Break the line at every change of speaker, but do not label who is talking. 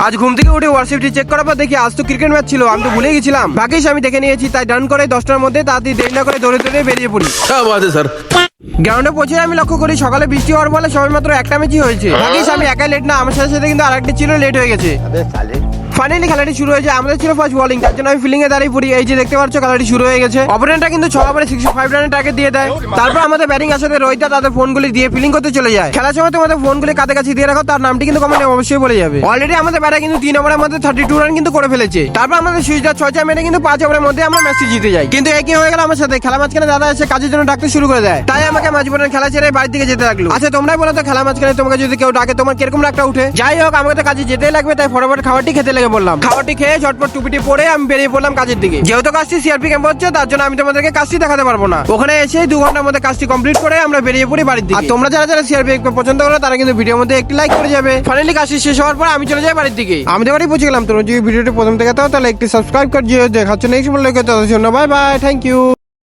আজ ঘুম থেকে উঠে ওয়ারশিপটি চেক করার পর দেখি আজ তো ক্রিকেট ম্যাচ ছিল, আমি তো ভুলে গেছিলাম। ভাগ্যিস আমি দেখে নিয়েছি, তাই ডান করে 10টার মধ্যে তাড়াতাড়ি দেরি না করে দৌড়ে দৌড়ে বেরিয়ে পড়ি।
স্যার
গ্রাউন্ডে পৌঁছে আমি লক্ষ্য করি সকালে বৃষ্টি হওয়ার ফলে সবাই মাত্র একটা ম্যাচই হয়েছে। ভাগ্যিস আমি একাই লেট না, আমার সাথে সাথে কিন্তু আরেকটি ছিল লেট হয়ে গেছে। ফাইনালি খেলাটি শুরু হয়েছে, আমাদের ছিল ফার্স্ট বোলিং, তার জন্য আমি ফিল্ডিং এ দাঁড়িয়ে পড়ি। এই যে দেখতে পাচ্ছ খেলাটি শুরু হয়ে গেছে। অপোনেন্টরা কিন্তু 6 ওভারে 65 রানের টার্গেট দিয়ে দেয়। তারপর আমাদের ব্যাটিং আসাতে রোহিত তাদের ফোনগুলি দিয়ে ফিল্ডিং করতে চলে যায়। খেলার সময় তোমাদের ফোনগুলি কাছে কাছে দিয়ে রাখো, তার নামটি কিন্তু কমেন্টে অবশ্যই বলে যাবে। অলরেডি আমাদের ব্যাটার কিন্তু 3 ওভারের মধ্যে 32 রান কিন্তু করে ফেলেছে। তারপর আমাদের সুইচটা 6 মেরে কিন্তু 5 ওভারের মধ্যে আমরা ম্যাচটি জিতে যাই। কিন্তু একই হয়ে গেল আমার সাথে, খেলা মাঝখানে দাদা এসে কাজের জন্য ডাকতে শুরু করে দেয়। তাই আমাকে মাঝবনের খেলা ছেড়ে বাড়ির দিকে যেতে লাগলো। আচ্ছা তোমরাই বলো তো, খেলা মাঝখানে তোমাকে যদি কেউ ডাকে তোমার কিরকম রাগটা উঠে? যাই হোক, আমাকে তো কাজে যেতেই লাগবে, তাই ফটাফট খাবারটি খেতে লেগে বললাম। খাবারটি খেয়ে ঝটপট টুপিটি পরে আমি বেরিয়ে পড়লাম কাজের দিকে। যেহেতু কাজটি সিআরপি ক্যাম্প হচ্ছে, তার জন্য আমি তোমাদেরকে কাজটি দেখাতে পারবো না। ওখানে এসে 2 ঘন্টার মধ্যে কাজটি কমপ্লিট করে আমরা বেরিয়ে পড়ি বাড়ির দিকে। আর তোমরা যারা যারা সিআরপি পছন্দ করো তারা কিন্তু ভিডিওর মধ্যে একটি লাইক করে যাবে। ফাইনালি কাজটি শেষ হওয়ার পর আমি চলে যাই বাড়ির দিকে। আমাদের বাড়ি পৌঁছে গেলাম। তোমরা যদি ভিডিওটি প্রথম থেকে তাহলে একটি সাবস্ক্রাইব করে দিও। দেখা হচ্ছে নেক্সট ভিডিওতে। ততক্ষণ বাই বাই, থ্যাংক ইউ।